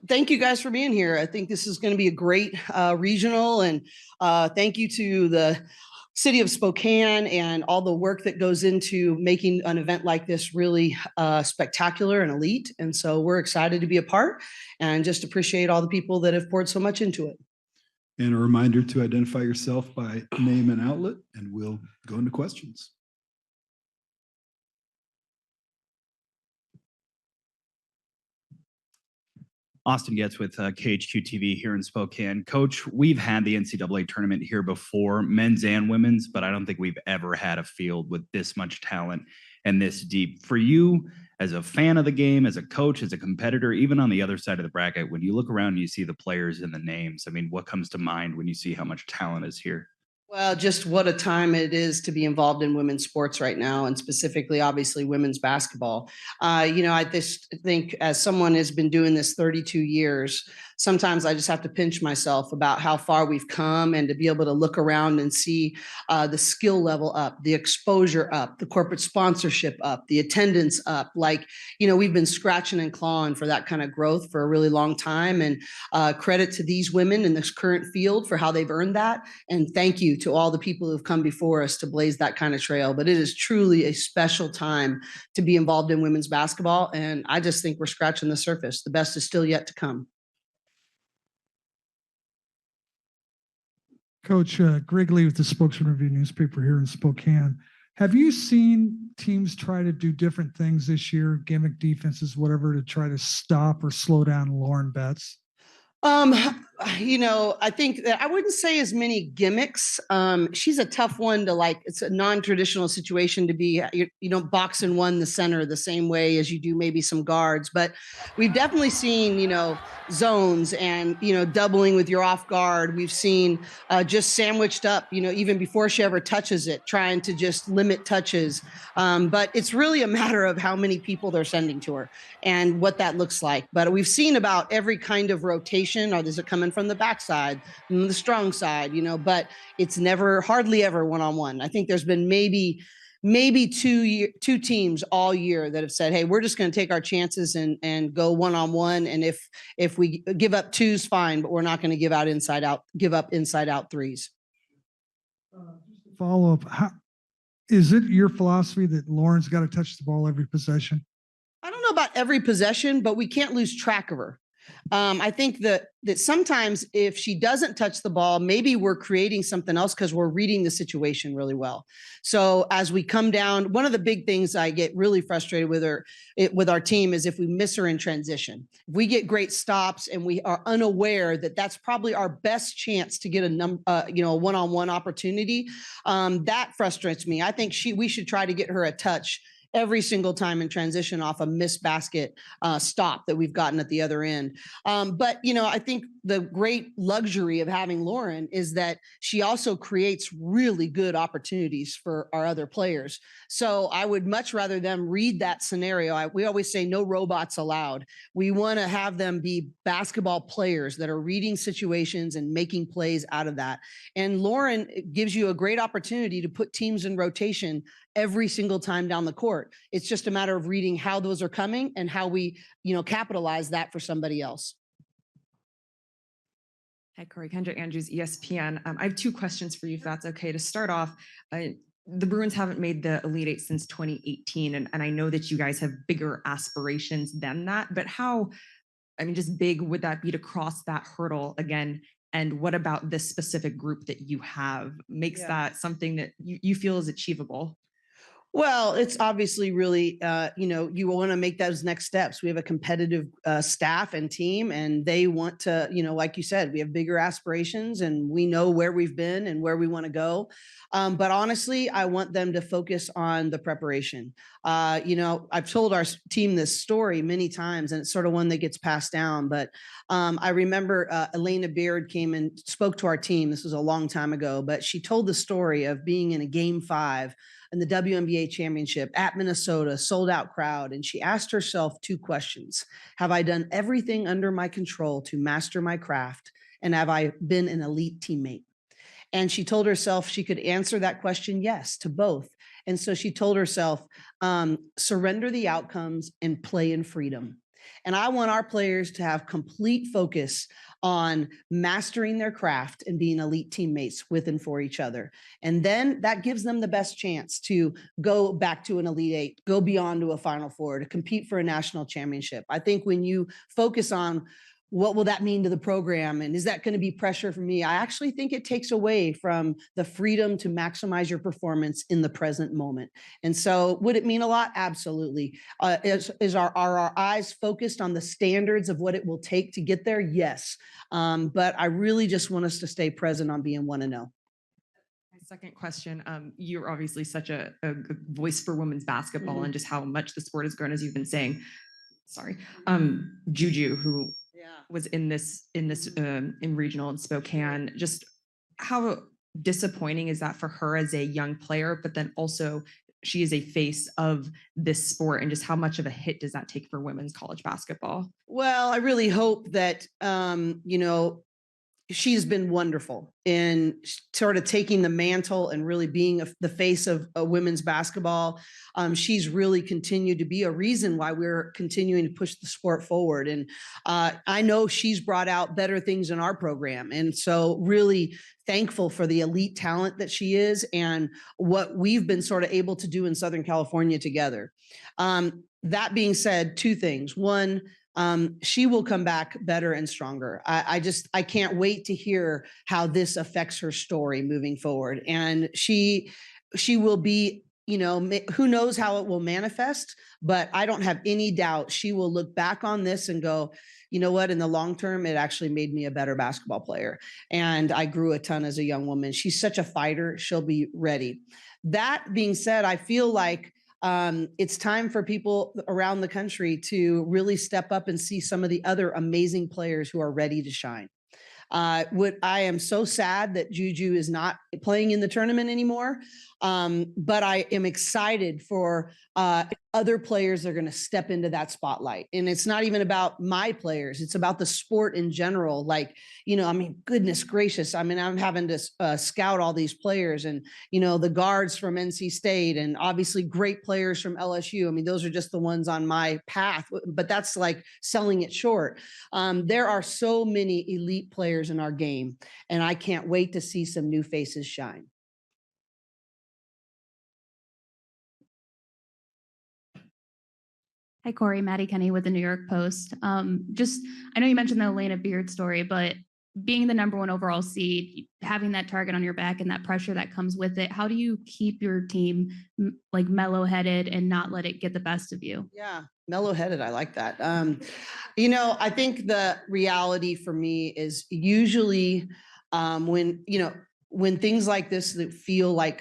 thank you guys for being here. I think this is going to be a great regional, and thank you to the city of Spokane and all the work that goes into making an event like this really spectacular and elite. And so we're excited to be a part and just appreciate all the people that have poured so much into it. And a reminder to identify yourself by name and outlet, and we'll go into questions. Austin Getz with KHQ TV here in Spokane. Coach, we've had the NCAA tournament here before, men's and women's, but I don't think we've ever had a field with this much talent and this deep. For you, as a fan of the game, as a coach, as a competitor, even on the other side of the bracket, when you look around and you see the players and the names, I mean, what comes to mind when you see how much talent is here? Well, just what a time it is to be involved in women's sports right now, and specifically, obviously, women's basketball. I just think as someone has been doing this 32 years, sometimes I just have to pinch myself about how far we've come, and to be able to look around and see the skill level up, the exposure up, the corporate sponsorship up, the attendance up. We've been scratching and clawing for that kind of growth for a really long time. And credit to these women in this current field for how they've earned that. And thank you to all the people who've come before us to blaze that kind of trail. But it is truly a special time to be involved in women's basketball. And I just think we're scratching the surface. The best is still yet to come. Coach Grigley with the Spokesman Review newspaper here in Spokane. Have you seen teams try to do different things this year, gimmick defenses, whatever, to try to stop or slow down Lauren Betts? I think that I wouldn't say as many gimmicks. She's a tough one to it's a non-traditional situation to be, boxing one the center the same way as you do maybe some guards, but we've definitely seen, zones and, doubling with your off guard. We've seen just sandwiched up, even before she ever touches it, trying to just limit touches. But it's really a matter of how many people they're sending to her and what that looks like. But we've seen about every kind of rotation, or is it coming from the backside, from the strong side, but it's hardly ever one-on-one. I think there's been maybe two teams all year that have said, hey, we're just going to take our chances and go one-on-one. And if we give up twos, fine, but we're not going to give up inside out threes. Just to follow up, is it your philosophy that Lauren's got to touch the ball every possession? I don't know about every possession, but we can't lose track of her. I think that sometimes if she doesn't touch the ball, maybe we're creating something else because we're reading the situation really well. So as we come down, one of the big things I get really frustrated with our team is if we miss her in transition. If we get great stops and we are unaware that that's probably our best chance to get a one-on-one opportunity, that frustrates me. I think we should try to get her a touch every single time in transition off a missed basket stop that we've gotten at the other end. But I think the great luxury of having Lauren is that she also creates really good opportunities for our other players. So I would much rather them read that scenario. We always say no robots allowed. We want to have them be basketball players that are reading situations and making plays out of that. And Lauren gives you a great opportunity to put teams in rotation every single time down the court. It's just a matter of reading how those are coming and how we, capitalize that for somebody else. Hi, Cori. Kendra Andrews, ESPN. I have two questions for you, if that's okay. To start off, the Bruins haven't made the Elite Eight since 2018, and I know that you guys have bigger aspirations than that, but how, just big would that be to cross that hurdle again? And what about this specific group that you have makes that something that you feel is achievable? Well, it's obviously really, you want to make those next steps. We have a competitive staff and team, and they want to, like you said, we have bigger aspirations and we know where we've been and where we want to go. But honestly, I want them to focus on the preparation. I've told our team this story many times, and it's sort of one that gets passed down. But I remember Elena Beard came and spoke to our team. This was a long time ago, but she told the story of being in a Game 5 in the WNBA championship at Minnesota, sold out crowd. And she asked herself two questions. Have I done everything under my control to master my craft? And have I been an elite teammate? And she told herself she could answer that question, yes, to both. And so she told herself, surrender the outcomes and play in freedom. And I want our players to have complete focus on mastering their craft and being elite teammates with and for each other. And then that gives them the best chance to go back to an Elite Eight, go beyond to a Final Four, to compete for a national championship. I think when you focus on what will that mean to the program? And is that going to be pressure for me? I actually think it takes away from the freedom to maximize your performance in the present moment. And so would it mean a lot? Absolutely. Are our eyes focused on the standards of what it will take to get there? Yes. But I really just want us to stay present on being 1-0. My second question, you're obviously such a voice for women's basketball and just how much the sport has grown, as you've been saying. Sorry. Juju, who was in regional in Spokane, just how disappointing is that for her as a young player, but then also she is a face of this sport, and just how much of a hit does that take for women's college basketball? Well, I really hope that, she's been wonderful in sort of taking the mantle and really being the face of women's basketball. She's really continued to be a reason why we're continuing to push the sport forward. And I know she's brought out better things in our program. And so really thankful for the elite talent that she is and what we've been sort of able to do in Southern California together. That being said, two things. One, she will come back better and stronger. I can't wait to hear how this affects her story moving forward. And she will be, who knows how it will manifest, but I don't have any doubt she will look back on this and go, you know what, in the long term, it actually made me a better basketball player. And I grew a ton as a young woman. She's such a fighter. She'll be ready. That being said, I feel like it's time for people around the country to really step up and see some of the other amazing players who are ready to shine. I am so sad that Juju is not playing in the tournament anymore. But I am excited for other players that are going to step into that spotlight. And it's not even about my players. It's about the sport in general. Like, goodness gracious. I'm having to scout all these players and, the guards from NC State and obviously great players from LSU. Those are just the ones on my path, but that's like selling it short. There are so many elite players in our game, and I can't wait to see some new faces shine. Hi, Cori, Maddie Kenny with the New York Post. I know you mentioned the Elena Beard story, but being the #1 overall seed, having that target on your back and that pressure that comes with it, how do you keep your team mellow-headed and not let it get the best of you? Yeah, mellow-headed. I like that. I think the reality for me is usually when things like this that feel like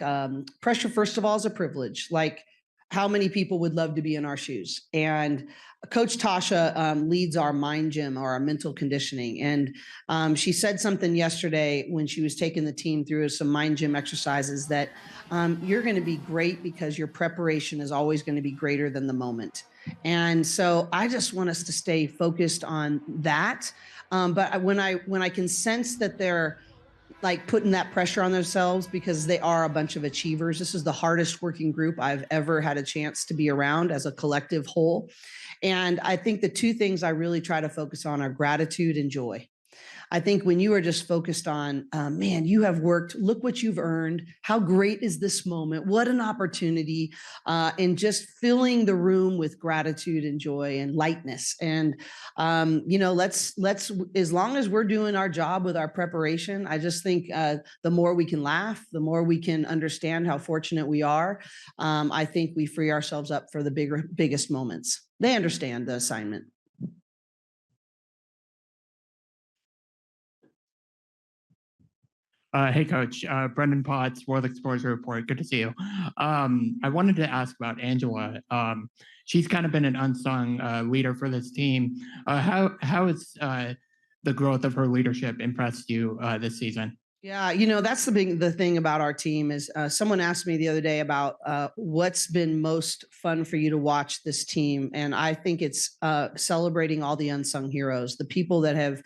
pressure, first of all, is a privilege. Like, how many people would love to be in our shoes? And Coach Tasha leads our mind gym or our mental conditioning. And she said something yesterday when she was taking the team through some mind gym exercises that you're going to be great because your preparation is always going to be greater than the moment. And so I just want us to stay focused on that. But when I can sense that they're putting that pressure on themselves because they are a bunch of achievers. This is the hardest working group I've ever had a chance to be around as a collective whole. And I think the two things I really try to focus on are gratitude and joy. I think when you are just focused on, man, you have worked, look what you've earned. How great is this moment? What an opportunity. And just filling the room with gratitude and joy and lightness. And, let's, as long as we're doing our job with our preparation, I just think the more we can laugh, the more we can understand how fortunate we are. I think we free ourselves up for the biggest moments. They understand the assignment. Hey, Coach. Brendan Potts, World Exposure Report. Good to see you. I wanted to ask about Angela. She's kind of been an unsung leader for this team. How has the growth of her leadership impressed you this season? Yeah, that's the thing about our team is someone asked me the other day about what's been most fun for you to watch this team. And I think it's celebrating all the unsung heroes, the people that have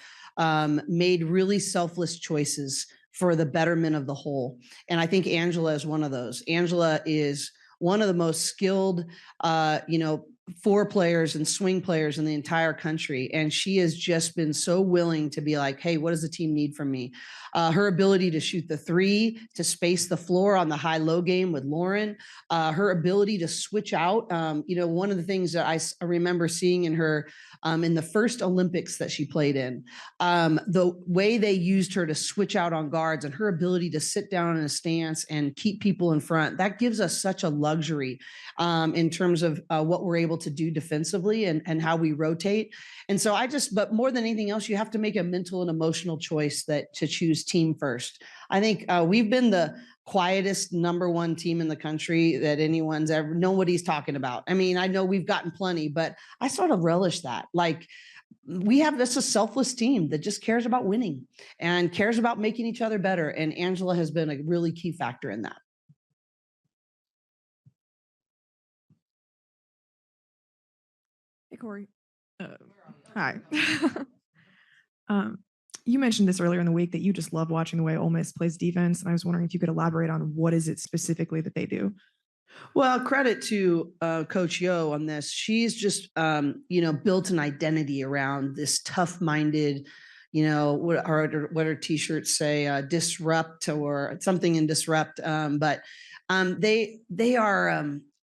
made really selfless choices for the betterment of the whole. And I think Angela is one of those. Angela is one of the most skilled, four players and swing players in the entire country. And she has just been so willing to be like, hey, what does the team need from me? Her ability to shoot the three, to space the floor on the high-low game with Lauren, her ability to switch out. One of the things that I remember seeing in her in the first Olympics that she played in, the way they used her to switch out on guards and her ability to sit down in a stance and keep people in front, that gives us such a luxury in terms of what we're able to do defensively and how we rotate. And so but more than anything else, you have to make a mental and emotional choice to choose team first. I think we've been the quietest number one team in the country that nobody's talking about. I mean, I know we've gotten plenty, but I sort of relish that. Like, we have a selfless team that just cares about winning and cares about making each other better. And Angela has been a really key factor in that. Hey, Cori. Hi. You mentioned this earlier in the week that you just love watching the way Ole Miss plays defense. And I was wondering if you could elaborate on what is it specifically that they do? Well, credit to Coach Yo on this. She's just, built an identity around this tough-minded, what our T-shirts say, disrupt or something in disrupt.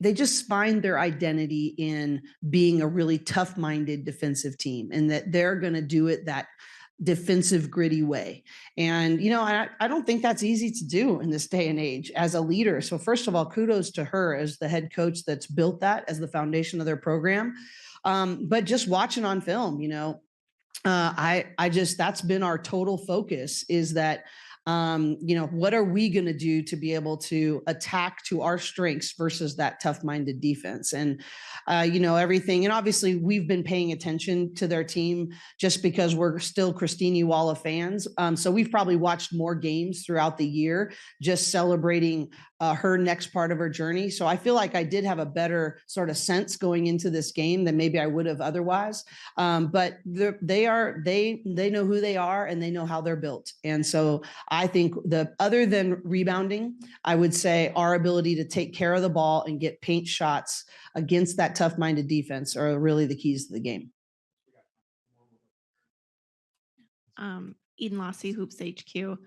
They just find their identity in being a really tough-minded defensive team, and that they're going to do it that defensive, gritty way. And, I don't think that's easy to do in this day and age as a leader. So first of all, kudos to her as the head coach that's built that as the foundation of their program. But just watching on film, that's been our total focus, is that what are we going to do to be able to attack to our strengths versus that tough-minded defense? And, everything. And obviously we've been paying attention to their team just because we're still Christine Walla fans. So we've probably watched more games throughout the year, just celebrating her next part of her journey. So I feel like I did have a better sort of sense going into this game than maybe I would have otherwise. But they know who they are and they know how they're built. And so I think other than rebounding, I would say our ability to take care of the ball and get paint shots against that tough-minded defense are really the keys to the game. Eden Lassie, Hoops HQ.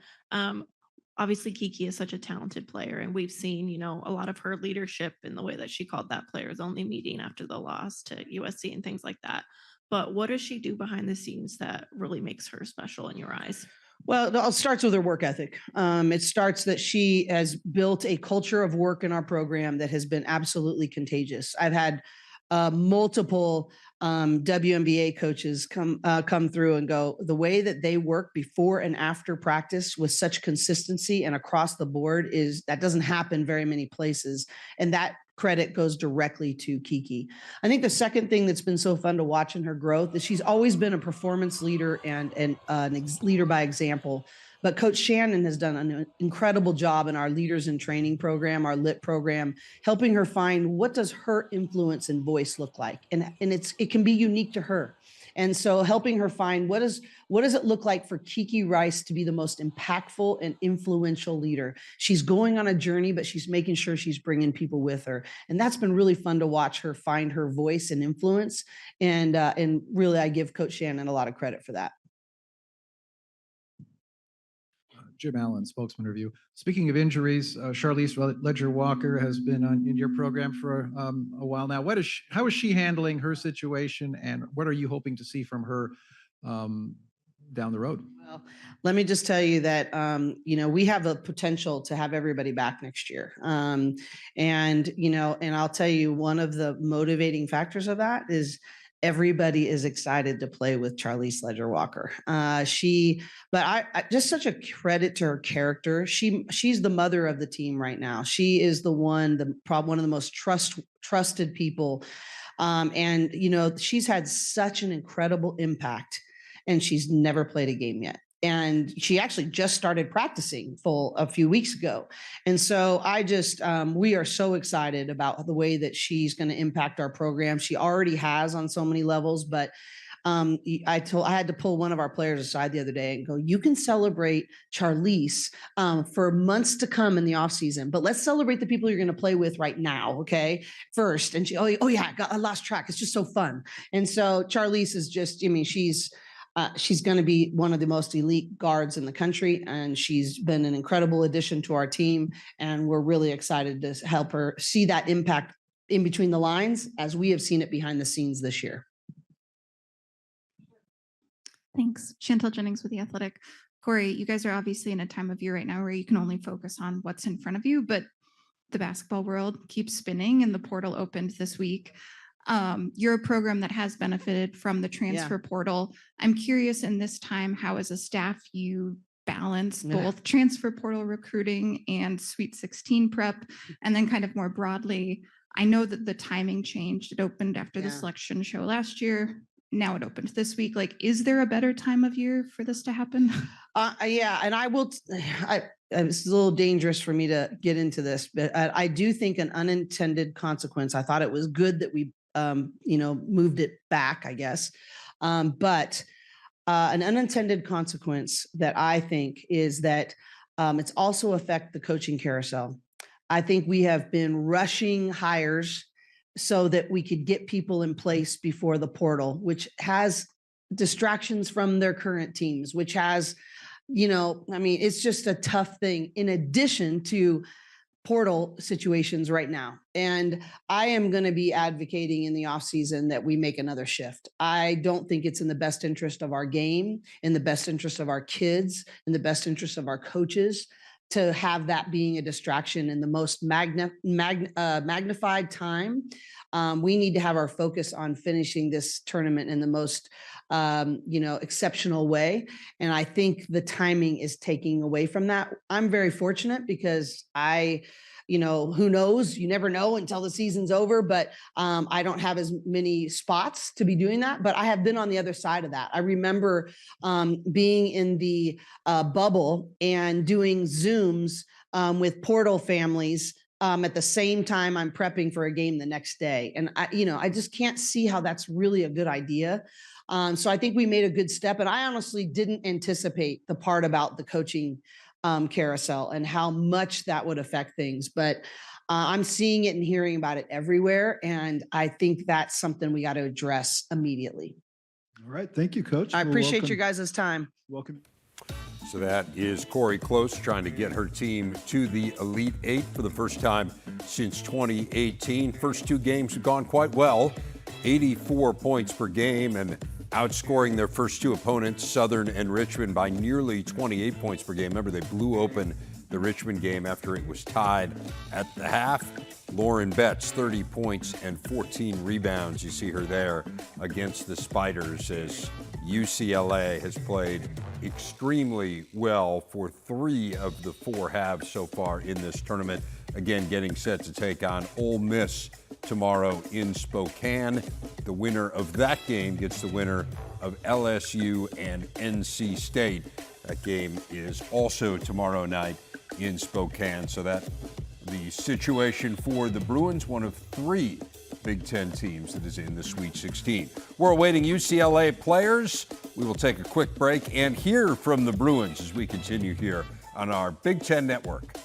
Obviously, Kiki is such a talented player, and we've seen, a lot of her leadership in the way that she called that players only meeting after the loss to USC and things like that. But what does she do behind the scenes that really makes her special in your eyes? Well, it starts with her work ethic. It starts that she has built a culture of work in our program that has been absolutely contagious. I've had multiple WNBA coaches come through and go, the way that they work before and after practice with such consistency and across the board that doesn't happen very many places. And that credit goes directly to Kiki. I think the second thing that's been so fun to watch in her growth is she's always been a performance leader and leader by example. But Coach Shannon has done an incredible job in our Leaders in Training program, our LIT program, helping her find what does her influence and voice look like. And it can be unique to her. And so helping her find what does it look like for Kiki Rice to be the most impactful and influential leader. She's going on a journey, but she's making sure she's bringing people with her. And that's been really fun to watch her find her voice and influence. And really, I give Coach Shannon a lot of credit for that. Jim Allen, spokesman review. Speaking of injuries, Charlize Ledger-Walker has been in your program for a while now. How is she handling her situation, and what are you hoping to see from her down the road? Well, let me just tell you that, we have a potential to have everybody back next year. And I'll tell you, one of the motivating factors of that is everybody is excited to play with Charlize Ledger-Walker. I just such a credit to her character. She's the mother of the team right now. She is one of the most trusted people. She's had such an incredible impact, and she's never played a game yet. And she actually just started practicing a few weeks ago. And so we are so excited about the way that she's going to impact our program. She already has on so many levels, but I had to pull one of our players aside the other day and go, you can celebrate Charlize for months to come in the off season, but let's celebrate the people you're going to play with right now. Okay. First. And she, oh yeah, I lost track. It's just so fun. And so Charlize is just, I mean, she's going to be one of the most elite guards in the country, and she's been an incredible addition to our team. And we're really excited to help her see that impact in between the lines as we have seen it behind the scenes this year. Thanks. Chantel Jennings with The Athletic. Cori, you guys are obviously in a time of year right now where you can only focus on what's in front of you, but the basketball world keeps spinning and the portal opened this week. You're a program that has benefited from the transfer portal. I'm curious in this time, how as a staff you balance both transfer portal recruiting and Sweet 16 prep, and then kind of more broadly, I know that the timing changed. It opened after the selection show last year. Now it opened this week. Like, is there a better time of year for this to happen? Yeah, and it's a little dangerous for me to get into this, but I do think an unintended consequence. I thought it was good that we moved it back, I guess. But an unintended consequence that I think is that it's also affect the coaching carousel. I think we have been rushing hires so that we could get people in place before the portal, which has distractions from their current teams, which has, it's just a tough thing in addition to portal situations right now. And I am going to be advocating in the offseason that we make another shift. I don't think it's in the best interest of our game, in the best interest of our kids, in the best interest of our coaches to have that being a distraction in the most magnified time. We need to have our focus on finishing this tournament in the most exceptional way. And I think the timing is taking away from that. I'm very fortunate because who knows? You never know until the season's over, but I don't have as many spots to be doing that, but I have been on the other side of that. I remember being in the bubble and doing Zooms with portal families at the same time I'm prepping for a game the next day. And I just can't see how that's really a good idea. So I think we made a good step, and I honestly didn't anticipate the part about the coaching carousel and how much that would affect things. But I'm seeing it and hearing about it everywhere. And I think that's something we got to address immediately. All right. Thank you, Coach. I appreciate your guys' time. Welcome. So that is Cori Close trying to get her team to the Elite Eight for the first time since 2018. First two games have gone quite well, 84 points per game, and outscoring their first two opponents, Southern and Richmond, by nearly 28 points per game. Remember, they blew open the Richmond game after it was tied at the half. Lauren Betts, 30 points and 14 rebounds. You see her there against the Spiders as UCLA has played extremely well for 3 of the 4 halves so far in this tournament. Again, getting set to take on Ole Miss tomorrow in Spokane. The winner of that game gets the winner of LSU and NC State. That game is also tomorrow night in Spokane. So that the situation for the Bruins, one of 3 Big Ten teams that is in the Sweet 16. We're awaiting UCLA players. We will take a quick break and hear from the Bruins as we continue here on our Big Ten Network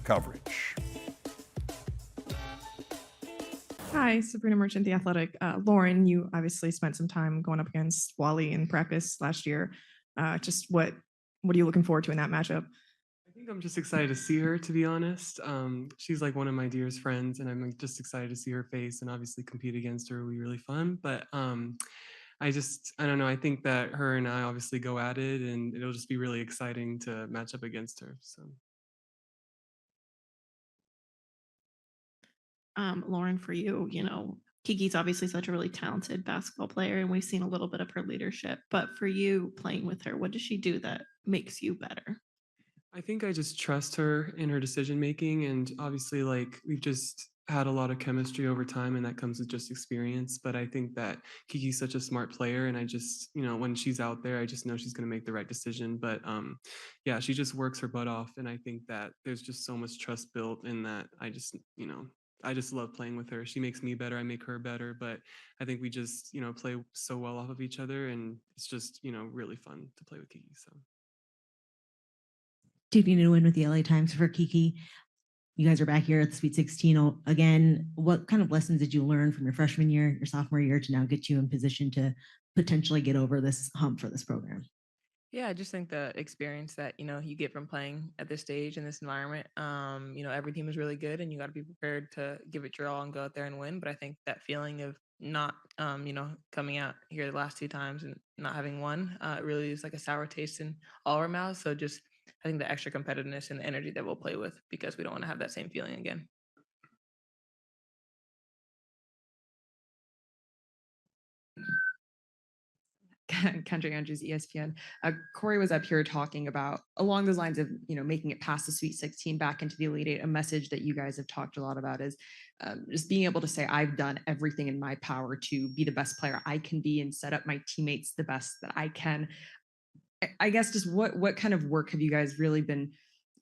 coverage. Hi, Sabrina Merchant, The Athletic. Lauren, you obviously spent some time going up against Wally in practice last year. Just what are you looking forward to in that matchup? I think I'm just excited to see her, to be honest. She's like one of my dearest friends, and I'm just excited to see her face and obviously compete against her will be really fun. But I don't know. I think that her and I obviously go at it, and it'll just be really exciting to match up against her. So. Lauren, for you, Kiki's obviously such a really talented basketball player, and we've seen a little bit of her leadership. But for you playing with her, what does she do that makes you better? I think I just trust her in her decision making, and obviously, like, we've just had a lot of chemistry over time, and that comes with just experience. But I think that Kiki's such a smart player, and I just, when she's out there, I just know she's going to make the right decision. But yeah, she just works her butt off, and I think that there's just so much trust built in that. I just, I just love playing with her. She makes me better. I make her better. But I think we just, play so well off of each other. And it's just, really fun to play with Kiki. So. Taking to win with the LA Times for Kiki. You guys are back here at the Sweet 16 again. What kind of lessons did you learn from your freshman year, your sophomore year to now get you in position to potentially get over this hump for this program? Yeah, I just think the experience that, you get from playing at this stage in this environment, every team is really good and you got to be prepared to give it your all and go out there and win. But I think that feeling of not, coming out here the last 2 times and not having won, really is like a sour taste in all our mouths. So just, I think the extra competitiveness and the energy that we'll play with because we don't want to have that same feeling again. Kendrick Andrews, ESPN. Cori was up here talking about along those lines of, making it past the Sweet 16 back into the Elite Eight. A message that you guys have talked a lot about is just being able to say, I've done everything in my power to be the best player I can be and set up my teammates the best that I can. I guess just what kind of work have you guys really been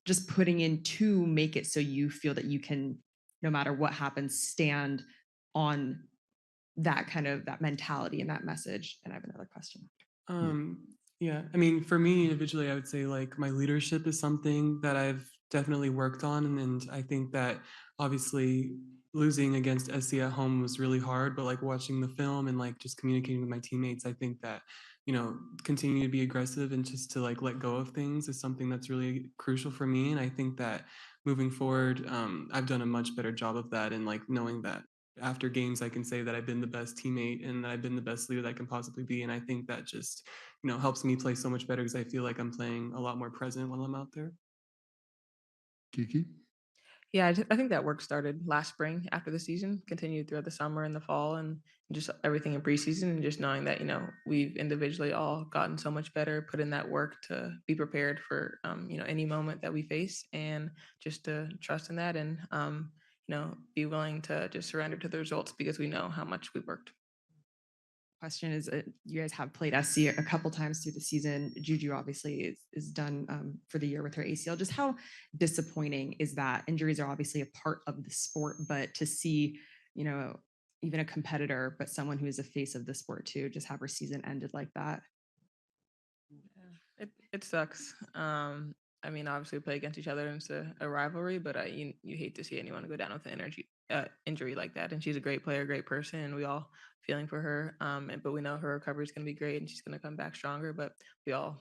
just putting in to make it so you feel that you can, no matter what happens, stand on that mentality and that message? And I have another question. Yeah, I mean, for me individually, I would say like my leadership is something that I've definitely worked on. And I think that obviously losing against SC at home was really hard, but like watching the film and like just communicating with my teammates, I think that, continue to be aggressive and just to like let go of things is something that's really crucial for me. And I think that moving forward, I've done a much better job of that, and like knowing that after games, I can say that I've been the best teammate and that I've been the best leader that I can possibly be. And I think that just, helps me play so much better because I feel like I'm playing a lot more present when I'm out there. Kiki? Yeah, I think that work started last spring after the season, continued throughout the summer and the fall, and just everything in preseason, and just knowing that, we've individually all gotten so much better, put in that work to be prepared for, any moment that we face, and just to trust in that and, be willing to just surrender to the results because we know how much we worked. Question is, you guys have played SC a couple times through the season. Juju obviously is done for the year with her ACL. Just how disappointing is that? Injuries are obviously a part of the sport, but to see, even a competitor, but someone who is a face of the sport too, just have her season ended like that. Yeah, it sucks. I mean, obviously we play against each other and it's a rivalry, but you hate to see anyone go down with an injury like that. And she's a great player, great person, and we all feeling for her. But we know her recovery is going to be great and she's going to come back stronger. But we all,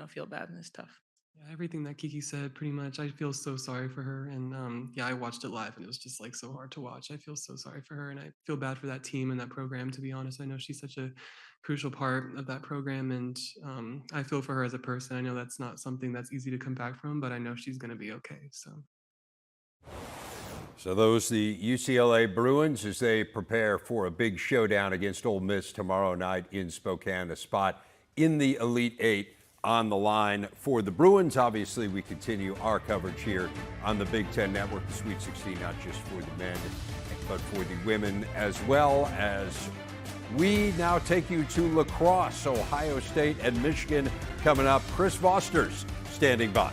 feel bad and it's tough. Yeah, everything that Kiki said, pretty much. I feel so sorry for her. And yeah, I watched it live and it was just like so hard to watch. I feel so sorry for her and I feel bad for that team and that program, to be honest. I know she's such a crucial part of that program and I feel for her as a person. I know that's not something that's easy to come back from, but I know she's going to be okay. So those the UCLA Bruins as they prepare for a big showdown against Ole Miss tomorrow night in Spokane, a spot in the Elite Eight on the line for the Bruins. Obviously, we continue our coverage here on the Big Ten Network, the Sweet 16, not just for the men, but for the women as well. As we now take you to lacrosse, Ohio State and Michigan coming up. Chris Foster's standing by.